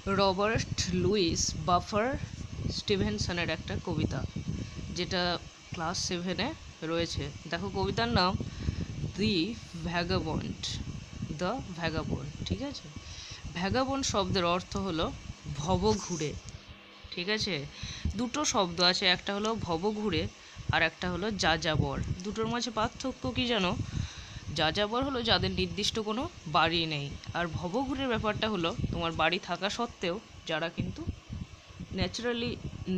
Robert Luis buffer স্টিভেনসনের একটা কবিতা, যেটা class 7-এ রয়েছে। দেখো কবিতার নাম দি ভ্যাগাবন্ড, দ্য ভ্যাগাবন্ড। ঠিক আছে, ভ্যাগাবন্ড শব্দের অর্থ হলো ভবঘুরে। ঠিক আছে, দুটো শব্দ আছে, একটা হলো ভবঘুরে আর একটা হলো যাযাবর। দুটোর মাঝে পার্থক্য কি জানো? যাযাবর হলো যাদের নির্দিষ্ট কোনো বাড়ি নেই, আর ভবঘুরের ব্যাপারটা হলো তোমার বাড়ি থাকা সত্ত্বেও যারা কিন্তু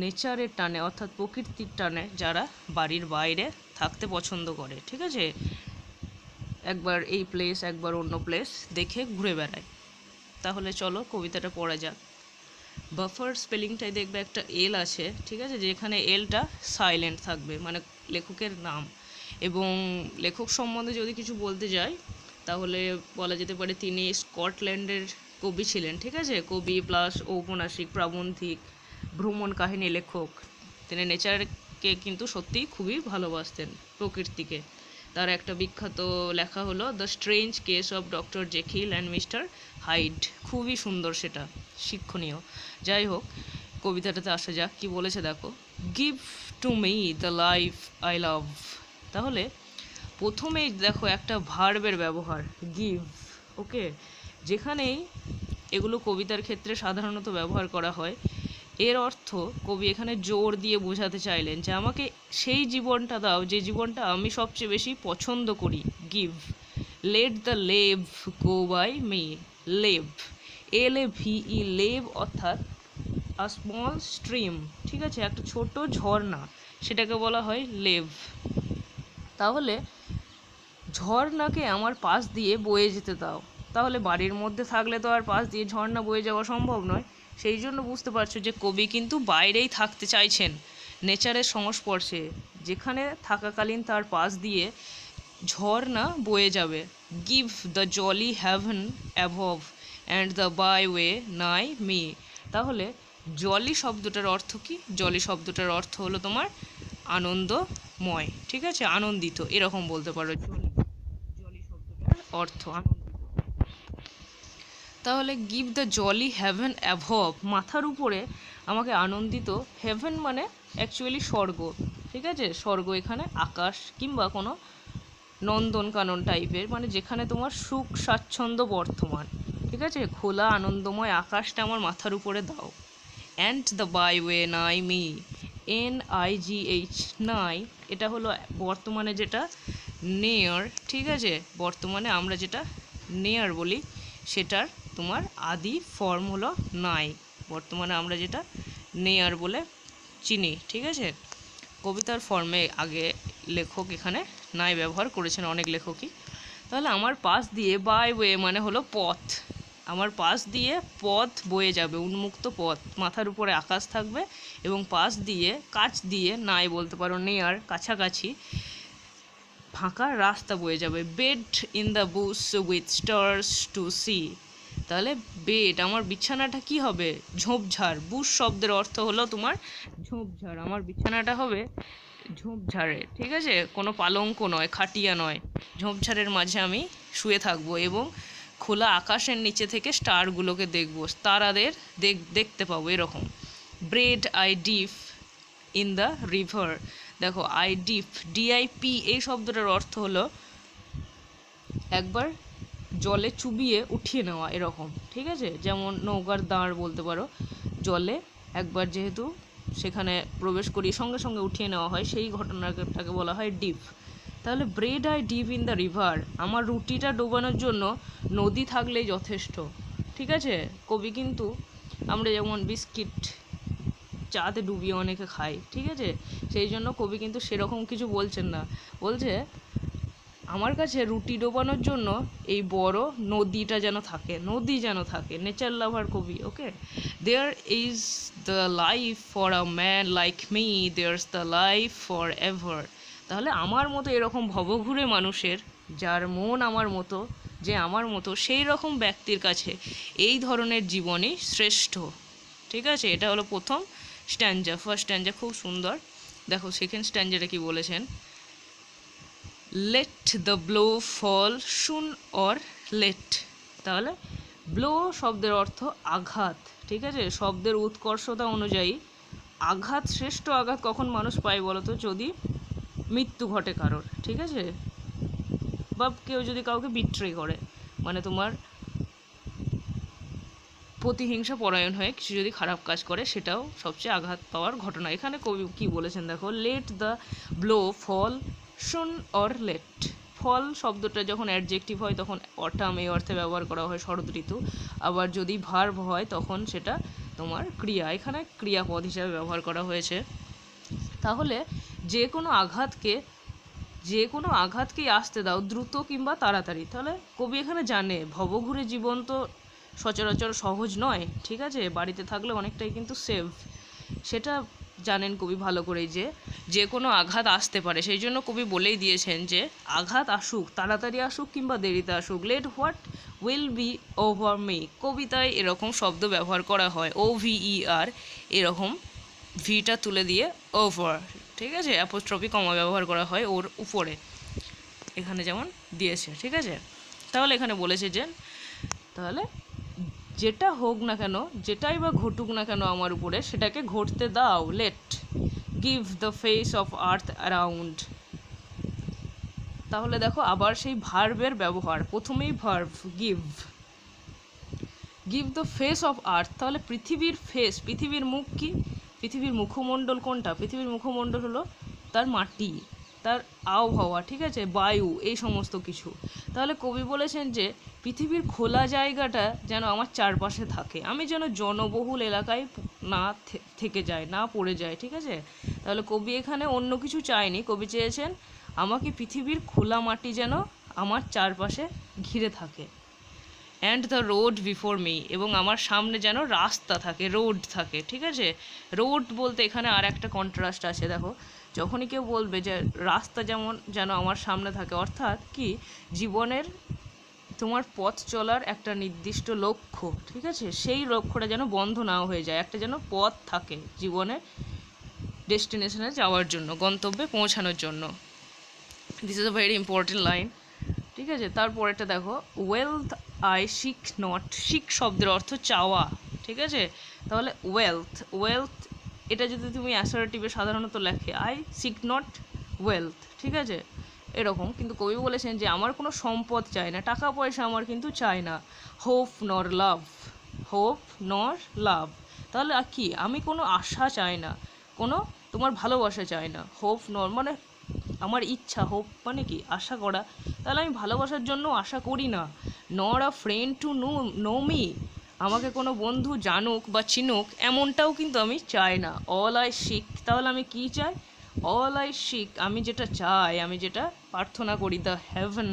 নেচারের টানে অর্থাৎ প্রকৃতির টানে যারা বাড়ির বাইরে থাকতে পছন্দ করে। ঠিক আছে, একবার এই প্লেস একবার অন্য প্লেস দেখে ঘুরে বেড়ায়। তাহলে চলো কবিতাটা পড়া যাক। বাফার স্পেলিংটাই দেখবে একটা এল আছে, ঠিক আছে, যেখানে এলটা সাইলেন্ট থাকবে, মানে লেখকের নাম। এবং লেখক সম্বন্ধে যদি কিছু বলতে যাই তাহলে বলা যেতে পারে তিনি স্কটল্যান্ডের কবি ছিলেন। ঠিক আছে, কবি প্লাস ঔপন্যাসিক, প্রাবন্ধিক, ভ্রমণ কাহিনী লেখক। তিনি নেচারকে কিন্তু সত্যিই খুবই ভালোবাসতেন, প্রকৃতিকে। তার একটা বিখ্যাত লেখা হলো the strange case of doctor Jekyll and mister hide. খুবই সুন্দর, সেটা শিক্ষণীয়। যাই হোক, কবিতাটাতে আসা যাক। কি বলেছে দেখো, give to me the life I love. তাহলে প্রথমেই দেখো একটা ভার্বের ব্যবহার, গিভ। ওকে, যেখানেই এগুলো কবিতার ক্ষেত্রে সাধারণত ব্যবহার করা হয়, এর অর্থ কবি এখানে জোর দিয়ে বোঝাতে চাইলেন যে আমাকে সেই জীবনটা দাও যে জীবনটা আমি সবচেয়ে বেশি পছন্দ করি। Give, let the lave go by me. Lave, LAVE, lave অর্থাৎ আ স্মল স্ট্রিম। ঠিক আছে, একটা ছোট ঝর্ণা, সেটাকে বলা হয় লেভ। তাহলে ঝর্ণাকে আমার পাশ দিয়ে বয়ে যেতে দাও। তাহলে বাড়ির মধ্যে থাকলে তো আর পাশ দিয়ে ঝর্ণা বয়ে যাওয়া সম্ভব নয়। সেই জন্য বুঝতে পারছো যে কবি কিন্তু বাইরেই থাকতে চাইছেন, নেচারের সংস্পর্শে, যেখানে থাকাকালীন তার পাশ দিয়ে ঝর্ণা বয়ে যাবে। Give the jolly heaven above and the byway nigh me. তাহলে জলি শব্দটার অর্থ কি? জলি শব্দটার অর্থ হলো তোমার আনন্দময়। ঠিক আছে, আনন্দিত, এরকম বলতে পারো। জলি, জলি শব্দটার অর্থ আনন্দিত। তাহলে give the jolly heaven above, মাথার উপরে আমাকে আনন্দিত। হেভেন মানে অ্যাকচুয়ালি স্বর্গ। ঠিক আছে, স্বর্গ এখানে আকাশ কিংবা কোনো নন্দনকানন টাইপের, মানে যেখানে তোমার সুখ স্বাচ্ছন্দ্য বর্তমান। ঠিক আছে, খোলা আনন্দময় আকাশটা আমার মাথার উপরে দাও। And the byway nigh me, NIGH, নাই, এটা হলো বর্তমানে যেটা নেয়ার। ঠিক আছে, বর্তমানে আমরা যেটা নেয়ার বলি সেটার তোমার আদি ফর্ম হলো নাই। বর্তমানে আমরা যেটা নেয়ার বলে চিনি। ঠিক আছে, কবিতার ফর্মে আগে লেখক এখানে নাই ব্যবহার করেছেন, অনেক লেখকই। তাহলে আমার পাশ দিয়ে, বাই ওয়ে মানে হলো পথ, আমার পাশ দিয়ে পথ বয়ে যাবে, উন্মুক্ত পথ, মাথার উপরে আকাশ থাকবে এবং পাশ দিয়ে, কাছ দিয়ে, নাই বলতে পারো, নেয়ার, কাছাকাছি ফাঁকা রাস্তা বয়ে যাবে। Bed in the bush with stars to see. তাহলে বেড, আমার বিছানাটা কি হবে? ঝোপঝাড়। বুশ শব্দের অর্থ হলো তোমার ঝোপঝাড়। আমার বিছানাটা হবে ঝোপঝাড়ে। ঠিক আছে, কোনো পালঙ্ক নয়, খাটিয়া নয়, ঝোপঝাড়ের মাঝে আমি শুয়ে থাকবো এবং খোলা আকাশের নিচে থেকে স্টারগুলোকে দেখবো, তারাদের দেখতে পাবো, এরকম। Bread I deep in the river. দেখো, আই ডিপ, DIP, এই শব্দটার অর্থ হলো একবার জলে চুবিয়ে উঠিয়ে নেওয়া, এরকম। ঠিক আছে, যেমন নৌকার দাঁড় বলতে পারো, জলে একবার যেহেতু সেখানে প্রবেশ করিয়ে সঙ্গে সঙ্গে উঠিয়ে নেওয়া হয়, সেই ঘটনাটাকে বলা হয় ডিপ। তাহলে bread I deep in the river, আমার রুটিটা ডোবানোর জন্য নদী থাকলেই যথেষ্ট। ঠিক আছে, কবি কিন্তু, আমরা যেমন বিস্কিট চাতে ডুবিয়ে অনেকে খাই, ঠিক আছে, সেই জন্য কবি কিন্তু সেরকম কিছু বলছেন না, বলছে আমার কাছে রুটি ডোবানোর জন্য এই বড় নদীটা যেন থাকে, নদী যেন থাকে। নেচার লাভার কবি। Okay, there is the life for a man like me, there's the life for ever. তাহলে আমার মতো এরকম ভবঘুরে মানুষের, যার মন আমার মতো, যে আমার মতো, সেই রকম ব্যক্তির কাছে এই ধরনের জীবনই শ্রেষ্ঠ। ঠিক আছে, এটা হলো প্রথম স্ট্যাঞ্জা, ফার্স্ট স্ট্যাঞ্জা, খুব সুন্দর। দেখো সেকেন্ড স্ট্যাঞ্জাটা কি বলেছেন, let the blow fall soon or late. তাহলে ব্লো শব্দের অর্থ আঘাত, ঠিক আছে। শব্দের উৎকর্ষতা অনুযায়ী আঘাত, শ্রেষ্ঠ আঘাত কখন মানুষ পায় বলতো? যদি মৃত্যু ঘটে কারোর, ঠিক আছে, বা কেউ যদি কাউকে বিট্রে করে, মানে তোমার প্রতিহিংসা পরায়ণ হয়ে কিছু যদি খারাপ কাজ করে, সেটাও সবচেয়ে আঘাত পাওয়ার ঘটনা। এখানে কবি কী বলেছেন দেখো, লেট দ্য ব্লো ফল শুন অর লেট। ফল শব্দটা যখন অ্যাডজেক্টিভ হয় তখন অটাম এই অর্থে ব্যবহার করা হয়, শরৎ ঋতু। আবার যদি ভার্ব হয় তখন সেটা তোমার ক্রিয়া, এখানে ক্রিয়াপদ হিসাবে ব্যবহার করা হয়েছে। তাহলে যে কোনো আঘাতকেই আসতে দাও, দ্রুত কিংবা তাড়াতাড়ি। তাহলে কবি এখানে জানে ভবঘুরে জীবন তো সচরাচর সহজ নয়, ঠিক আছে, বাড়িতে থাকলে অনেকটাই কিন্তু সেভ, সেটা জানেন কবি ভালো করেই, যে কোনো আঘাত আসতে পারে। সেই জন্য কবি বলেই দিয়েছেন যে আঘাত আসুক, তাড়াতাড়ি আসুক কিংবা দেরিতে আসুক, let what will be over me. কবিতায় এরকম শব্দ ব্যবহার করা হয়, OVER, এরকম ভিটা তুলে দিয়ে ওভার, ঠিক আছে, অ্যাপোস্ট্রফি কমা ব্যবহার করা হয় ওর উপরে, এখানে যেমন দিয়েছে, ঠিক আছে। তাহলে এখানে বলেছে যে তাহলে যেটা হোক না কেন, যেটাই বা ঘটুক না কেন আমার উপরে, সেটাকে ঘটতে দাও, let give the face of earth around. তাহলে দেখো আবার সেই ভার্বের ব্যবহার, প্রথমেই verb give, give the face of earth. তাহলে পৃথিবীর ফেস, পৃথিবীর মুখ কি? পৃথিবীর মুখমণ্ডল কোনটা? পৃথিবীর মুখমণ্ডল হলো তার মাটি, তার আবহাওয়া, ঠিক আছে, বায়ু, এই সমস্ত কিছু। তাহলে কবি বলেছেন যে পৃথিবীর খোলা জায়গাটা যেন আমার চারপাশে থাকে, আমি যেন জনবহুল এলাকায় না থেকে যায়, না পড়ে যায়, ঠিক আছে। তাহলে কবি এখানে অন্য কিছু চায়নি, কবি চেয়েছেন আমাকে পৃথিবীর খোলা মাটি যেন আমার চারপাশে ঘিরে থাকে। And the road before me, এবং আমার সামনে যেন রাস্তা থাকে, রোড থাকে, ঠিক আছে। রোড বলতে এখানে আর একটা কন্ট্রাস্ট আছে, দেখো যখনই কেউ বলবে যে রাস্তা যেন আমার সামনে থাকে, অর্থাৎ কি, জীবনের তোমার পথ চলার একটা নির্দিষ্ট লক্ষ্য, ঠিক আছে, সেই লক্ষ্যটা যেন বন্ধ না হয়ে যায়, একটা যেন পথ থাকে জীবনে ডেস্টিনেশনে যাওয়ার জন্য, গন্তব্যে পৌঁছানোর জন্য। This is a very important line, ঠিক আছে। তারপরেটা দেখো, wealth I seek not, seek শব্দের অর্থ চাওয়া, ঠিক আছে। তাহলে ওয়েলথ এটা যদি তুমি অ্যাসার্টিভে সাধারণত লেখে, আই সিক নট ওয়েলথ, ঠিক আছে, এরকম। কিন্তু কবি বলেছেন যে আমার কোনো সম্পদ চাই না, টাকা পয়সা আমার কিন্তু চাই না। হোপ নর লাভ, হোপ নর লাভ, তাহলে কি, আমি কোনো আশা চাই না, কোনো তোমার ভালোবাসা চাই না। হোপ নর মানে আমার ইচ্ছা, হোপ মানে কি, আশা করা, তাহলে আমি ভালোবাসার জন্য আশা করি না। নর আ ফ্রেন্ড টু নো মি, আমাকে কোনো বন্ধু জানুক বা চিনুক এমনটাও কিন্তু আমি চাই না। অল আই সিক, তাহলে আমি কি চাই? অল আই সিক, আমি যেটা চাই, আমি যেটা প্রার্থনা করি, the haven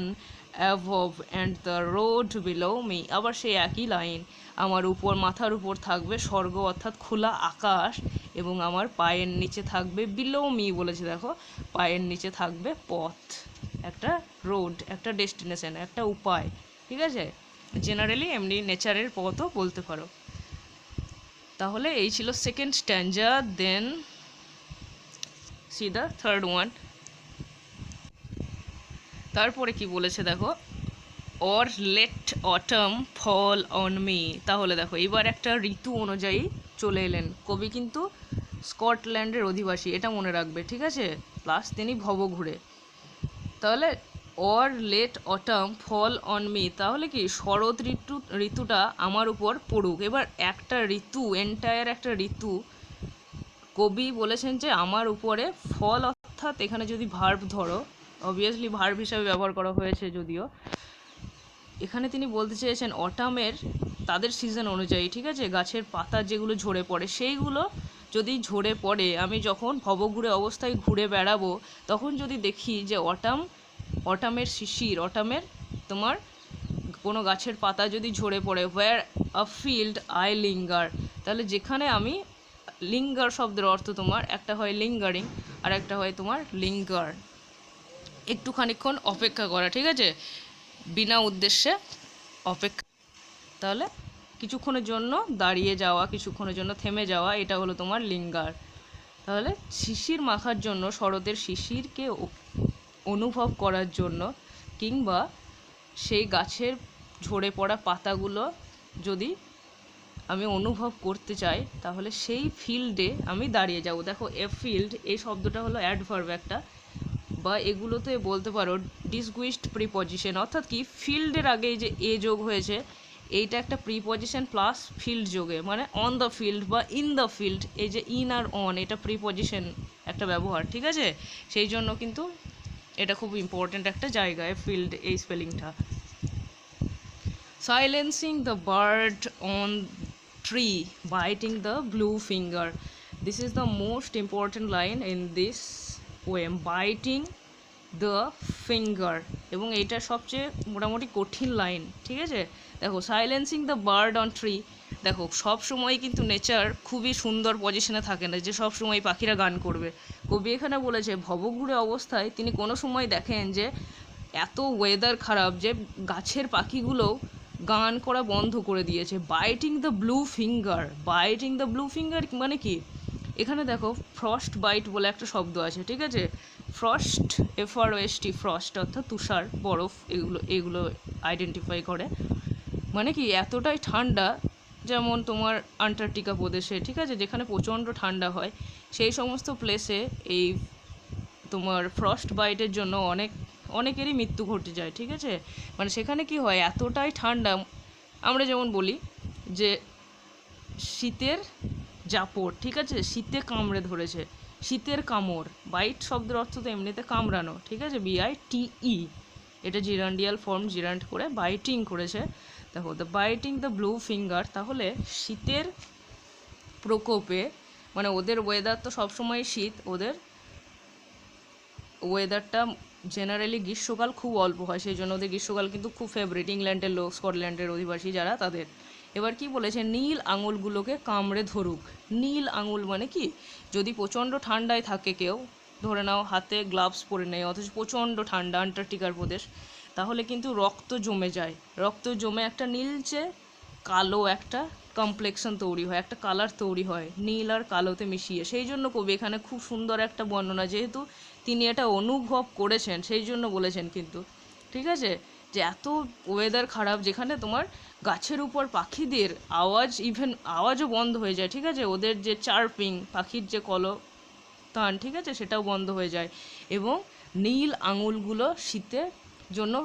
অ্যাভভ and the road below me. আবার সেই একই লাইন, আমার উপর, মাথার উপর থাকবে স্বর্গ অর্থাৎ খোলা আকাশ, এবং আমার পায়ের নিচে থাকবে, বিলো মি বলেছে দেখো, পায়ের নিচে থাকবে পথ, একটা রোড, একটা ডেস্টিনেশন, একটা উপায়, ঠিক আছে। জেনারেলি এমনি নেচারের পথও বলতে পারো। তাহলে এই ছিল second stanza. Then see the third one. তারপরে কি বলেছে দেখো, or let autumn fall on me. তাহলে দেখো এবার একটা ঋতু অনুযায়ী চলে এলেন কবি, কিন্তু স্কটল্যান্ডের অধিবাসী, এটা মনে রাখবে, ঠিক আছে, প্লাস তিনি ভবঘুরে। তাহলে or let autumn fall on me, তাহলে কি শরৎ ঋতুটা আমার উপর পড়ুক। এবার একটা ঋতু, এন্টায়ার একটা ঋতু কবি বলেছেন যে আমার উপরে ফল, অর্থাৎ এখানে যদি ভার্ব ধরো, অবভিয়াসলি ভার্ব হিসাবে ব্যবহার করা হয়েছে, যদিও এখানে তিনি বলতে চেয়েছেন অটামের তাদের সিজন অনুযায়ী, ঠিক আছে, গাছের পাতা যেগুলো ঝরে পড়ে, সেইগুলো যদি ঝরে পড়ে, আমি যখন ভবঘুরে অবস্থায় ঘুরে বেড়াবো, তখন যদি দেখি যে অটামের শিশির, অটামের তোমার কোনো গাছের পাতা যদি ঝরে পড়ে, where afield I linger, তাহলে যেখানে আমি, লিঙ্গার শব্দের অর্থ তোমার একটা হয় লিঙ্গারিং, আর একটা হয় তোমার লিঙ্গার, একটু খানিকক্ষণ অপেক্ষা করা, ঠিক আছে, বিনা উদ্দেশ্যে অপেক্ষা, তাহলে কিছুক্ষণের জন্য দাঁড়িয়ে যাওয়া, কিছুক্ষণের জন্য থেমে যাওয়া, এটা হলো তোমার লিঙ্গার। তাহলে শিশির মাখার জন্য, শরতের শিশিরকে অনুভব করার জন্য, কিংবা সেই গাছের ঝরে পড়া পাতাগুলো যদি আমি অনুভব করতে চাই তাহলে সেই ফিল্ডে আমি দাঁড়িয়ে যাব। দেখো এ ফিল্ড এই শব্দটা হলো অ্যাডভার্ব একটা, বা এগুলোতে বলতে পারো ডিসগুইসড প্রিপজিশন, অর্থাৎ কি ফিল্ডের আগে যে এ যোগ হয়েছে এইটা একটা প্রিপজিশন প্লাস ফিল্ড যোগে, মানে অন দ্য ফিল্ড বা ইন দ্য ফিল্ড, এই যে ইন আর অন এটা প্রিপজিশন একটা ব্যবহার, ঠিক আছে? সেই জন্য কিন্তু এটা খুব ইম্পর্ট্যান্ট একটা জায়গায় ফিল্ড এই স্পেলিংটা। Silencing the bird on tree, biting the blue finger. This is the most important line in this poem. Biting the finger, এবং এইটা সবচেয়ে মোটামুটি কঠিন লাইন, ঠিক আছে? দেখো silencing the bird on tree, দেখো সব সময় কিন্তু নেচার খুবই সুন্দর পজিশনে থাকে না যে সব সময় পাখিরা গান করবে। কবি এখানে বলেছে ভবঘুরে অবস্থায় তিনি কোনো সময় দেখেন যে এত ওয়েদার খারাপ যে গাছের পাখিগুলোও গান করা বন্ধ করে দিয়েছে। Biting the blue finger, biting the blue finger মানে কি, এখানে দেখো ফ্রস্ট বাইট বলে একটা শব্দ আছে, ঠিক আছে? ফ্রস্ট, FROST, ফ্রস্ট অর্থাৎ তুষার, বরফ, এগুলো এগুলো আইডেন্টিফাই করে। মানে কি এতটাই ঠান্ডা, যেমন তোমার আন্টার্কটিকা প্রদেশে, ঠিক আছে, যেখানে প্রচণ্ড ঠান্ডা হয়, সেই সমস্ত প্লেসে এই তোমার ফ্রস্ট বাইটের জন্য অনেকেরই মৃত্যু ঘটে যায়, ঠিক আছে? মানে সেখানে কি হয় এতটাই ঠান্ডা, আমরা যেমন বলি যে শীতের জাপড়, ঠিক আছে, শীতে কামড়ে ধরেছে, শীতের কামড়, বাইট শব্দের অর্থ তো এমনিতে কামড়ানো, ঠিক আছে, BITE, এটা জিরান্ডিয়াল ফর্ম, জিরান্ড করে বাইটিং করেছে। দেখো the biting the blue finger, তাহলে শীতের প্রকোপে, মানে ওদের ওয়েদার তো সবসময় শীত, ওদের ওয়েদারটা জেনারেলি গ্রীষ্মকাল খুব অল্প হয়, সেই জন্য ওদের গ্রীষ্মকাল কিন্তু খুব ফেভারিট, ইংল্যান্ডের লোক, স্কটল্যান্ডের অধিবাসী যারা তাদের। এবার কি বলেছে, নীল আঙুলগুলোকে কামড়ে ধরুক। নীল আঙুল মানে কি, যদি প্রচণ্ড ঠান্ডায় থাকে কেউ, ধরে নাও হাতে গ্লাভস পরে নেয় অথচ প্রচণ্ড ঠান্ডা আন্টার্কটিকার প্রদেশ, তাহলে কিন্তু রক্ত জমে যায়, রক্ত জমে একটা নীলচে কালো একটা কমপ্লেক্সন তৈরি হয়, একটা কালার তৈরি হয় নীল আর কালোতে মিশিয়ে। সেই জন্য কবি এখানে খুব সুন্দর একটা বর্ণনা, যেহেতু তিনি এটা অনুভব করেছেন সেই জন্য বলেছেন কিন্তু, ঠিক আছে, যে এত ওয়েদার খারাপ যেখানে তোমার গাছের উপর পাখিদের আওয়াজ, ইভেন আওয়াজও বন্ধ হয়ে যায়, ঠিক আছে, ওদের যে চার্পিং, পাখির যে কলতান, ঠিক আছে, সেটাও বন্ধ হয়ে যায়, এবং নীল আঙুলগুলো শীতের জন্য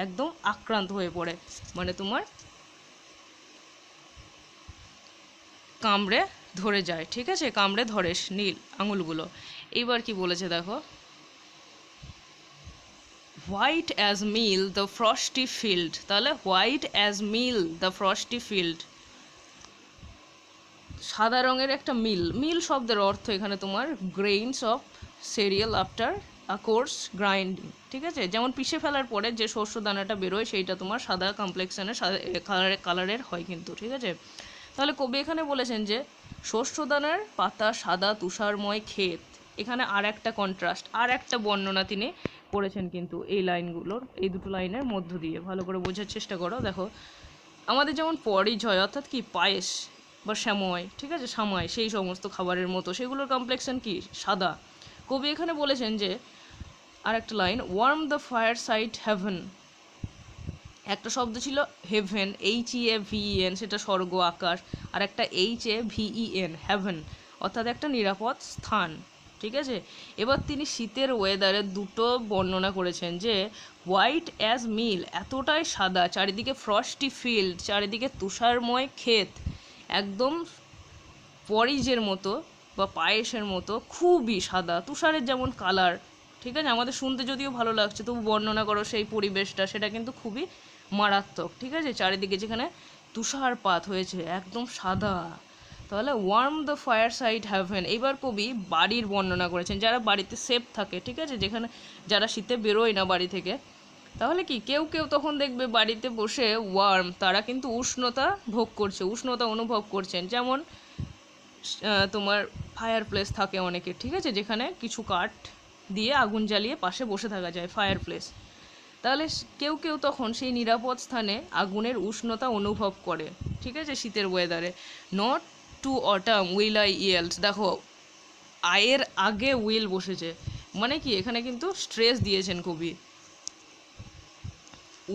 একদম আক্রান্ত হয়ে পড়ে, মানে তোমার কামড়ে ধরে যায়, ঠিক আছে, কামড়ে ধরে নীল আঙুলগুলো। এইবার কি বলেছে দেখো, white as meal the frosty field, তাহলে white as meal the frosty field, সাদা রঙের একটা মিল, মিল শব্দের অর্থ এখানে তোমার grains of cereal after a coarse grinding, ঠিক আছে, যেমন পিষে ফেলার পরে যে শস্য দানাটা বেরোয় সেইটা তোমার সাদা কমপ্লেক্সনের কালারের হয় কিন্তু, ঠিক আছে। তাহলে কবি এখানে বলেছেন যে শস্যদানার পাতা সাদা তুষারময় ক্ষেত, এখানে আর একটা কন্ট্রাস্ট, আর একটা বর্ণনা তিনি করেছেন কিন্তু এই লাইনগুলোর, এই দুটো লাইনের মধ্য দিয়ে ভালো করে বোঝার চেষ্টা করো। দেখো আমাদের যেমন পরিজ হয়, অর্থাৎ কি পায়েস বা শ্যাময়, ঠিক আছে, সামাই, সেই সমস্ত খাবারের মতো সেগুলোর কমপ্লেক্সন কি সাদা। কবি এখানে বলেছেন যে আর একটা লাইন, warm the fireside heaven, একটা শব্দ ছিল হেভেন, HEAVEN, সেটা স্বর্গ আকাশ, আর একটা HAVEN, হেভেন, অর্থাৎ একটা নিরাপদ স্থান, ঠিক আছে। এবার তিনি শীতের ওয়েদারের দুটো বর্ণনা করেছেন, যে হোয়াইট অ্যাজ মিল, এতটাই সাদা, চারিদিকে ফ্রস্টি ফিল্ড, চারিদিকে তুষারময় ক্ষেত, একদম পরিজের মতো বা পায়েসের মতো খুবই সাদা, তুষারের যেমন কালার, ঠিক আছে, আমাদের শুনতে যদিও ভালো লাগছে, তবু বর্ণনা করো সেই পরিবেশটা, সেটা কিন্তু খুবই মারাত্মক, ঠিক আছে, চারিদিকে যেখানে তুষারপাত হয়েছে একদম সাদা। তাহলে warm the fireside haven, এইবার কবি বাড়ির বর্ণনা করেছেন, যারা বাড়িতে সেফ থাকে, ঠিক আছে, যেখানে যারা শীতে বেরোয় না বাড়ি থেকে, তাহলে কি কেউ কেউ তখন দেখবে বাড়িতে বসে ওয়ার্ম, তারা কিন্তু উষ্ণতা ভোগ করছে, উষ্ণতা অনুভব করছেন, যেমন তোমার ফায়ার প্লেস থাকে অনেকের, ঠিক আছে, যেখানে কিছু কাঠ দিয়ে আগুন জ্বালিয়ে পাশে বসে থাকা যায়, ফায়ার প্লেস। তাহলে কেউ কেউ তখন সেই নিরাপদ স্থানে আগুনের উষ্ণতা অনুভব করে, ঠিক আছে, শীতের ওয়েদারে। Not to autumn will I yields, দেখো আয়ের আগে উইল বসেছে, মানে কি এখানে কিন্তু স্ট্রেস দিয়েছেন কবি,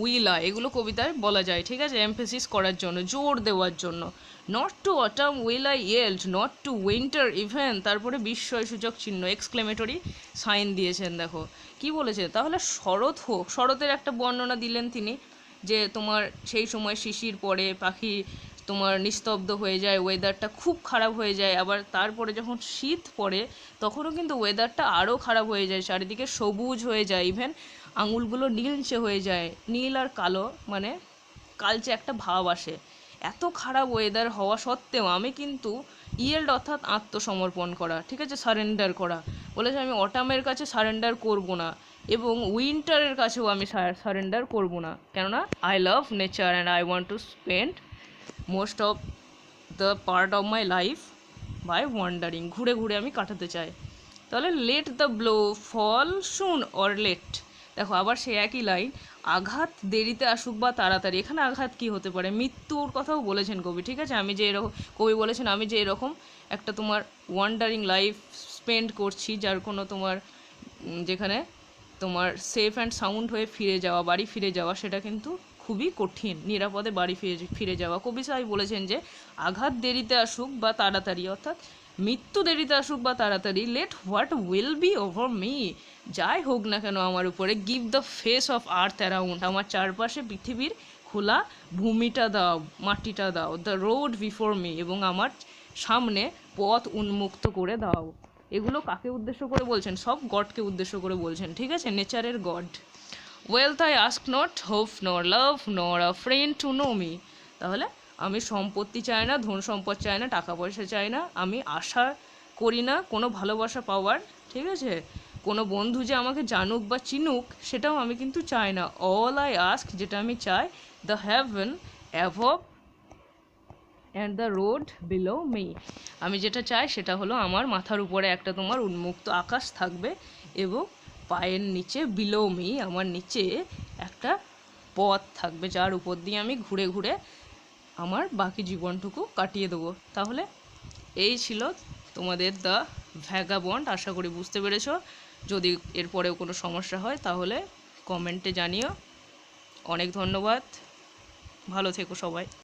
উইলা, এগুলো কবিতায় বলা যায়, ঠিক আছে, এমফেসিস করার জন্য, জোর দেওয়ার জন্য। Not to autumn will I yield, not to winter even, তারপরে বিস্ময়সূচক চিহ্ন, এক্সক্লেমেটরি সাইন দিয়েছেন। দেখো কি বলেছে, তাহলে শরৎ হোক, শরতের একটা বর্ণনা দিলেন তিনি, যে তোমার সেই সময় শিশির পড়ে, পাখি তোমার নিস্তব্ধ হয়ে যায়, ওয়েদারটা খুব খারাপ হয়ে যায়, আবার তারপরে যখন শীত পড়ে তখনও কিন্তু ওয়েদারটা আরও খারাপ হয়ে যায়, চারিদিকে সবুজ হয়ে যায়, ইভেন আঙুলগুলো নীলচে হয়ে যায়, নীল আর কালো মানে কালচে একটা ভাব আসে। এত খারাপ ওয়েদার হওয়া সত্ত্বেও আমি কিন্তু ইয়েল্ড অর্থাৎ আত্মসমর্পণ করা, ঠিক আছে, সারেন্ডার করা, বলেছে আমি অটামের কাছে সারেন্ডার করব না এবং উইন্টারের কাছেও আমি সারেন্ডার করব না, কেননা I love nature and I want to spend most of the part of my life by wandering, ঘুরে ঘুরে আমি কাটাতে চাই। তাহলে let the blow fall soon or late, দেখো আবার সে একই লাইন, আঘাত দেরিতে আসুক বা তাড়াতাড়ি, এখানে আঘাত কি হতে পারে, মৃত্যুর কথাও বলেছেন কবি, ঠিক আছে, আমি যে এরকম, কবি বলেছেন আমি যে এরকম একটা তোমার ওয়ান্ডারিং লাইফ স্পেন্ড করছি, যার কোনো তোমার যেখানে তোমার সেফ অ্যান্ড সাউন্ড হয়ে ফিরে যাওয়া, বাড়ি ফিরে যাওয়া, সেটা কিন্তু খুবই কঠিন, নিরাপদে বাড়ি ফিরে যাওয়া। কবি সাহেব বলেছেন যে আঘাত দেরিতে আসুক বা তাড়াতাড়ি, অর্থাৎ মৃত্যু দেরিতে আসুক বা তাড়াতাড়ি, let what will be over me, যাই হোক না কেন আমার উপরে, give the face of earth around, আমার চারপাশে পৃথিবীর খোলা ভূমিটা দাও, মাটিটা দাও, দ্য রোড বিফোর মি, এবং আমার সামনে পথ উন্মুক্ত করে দাও। এগুলো কাকে উদ্দেশ্য করে বলছেন, সব গডকে উদ্দেশ্য করে বলছেন, ঠিক আছে, নেচারের god. Wealth I ask not, hope নর লাভ নর আ ফ্রেন্ড টু নো মি, তাহলে আমি সম্পত্তি চাই না, ধন সম্পদ চাই না, টাকা পয়সা চাই না, আমি আশা করি না কোনো ভালোবাসা পাওয়ার, ঠিক আছে, কোনো বন্ধু যে আমাকে জানুক বা চিনুক সেটাও আমি কিন্তু চাই না। অল আই আস্ক, যেটা আমি চাই, the haven above and the road below me, আমি যেটা চাই সেটা হলো আমার মাথার উপরে একটা তোমার উন্মুক্ত আকাশ থাকবে এবং পায়ের নিচে বিলো মি, আমার নিচে একটা পথ থাকবে যার উপর দিয়ে আমি ঘুরে ঘুরে আমার বাকি জীবনটুকু কাটিয়ে দেবো। তাহলে এই ছিল তোমাদের দ্য ভ্যাগাবন্ড, আশা করি বুঝতে পেরেছো। যদি এরপরেও কোনো সমস্যা হয় তাহলে কমেন্টে জানিও। অনেক ধন্যবাদ, ভালো থেকো সবাই।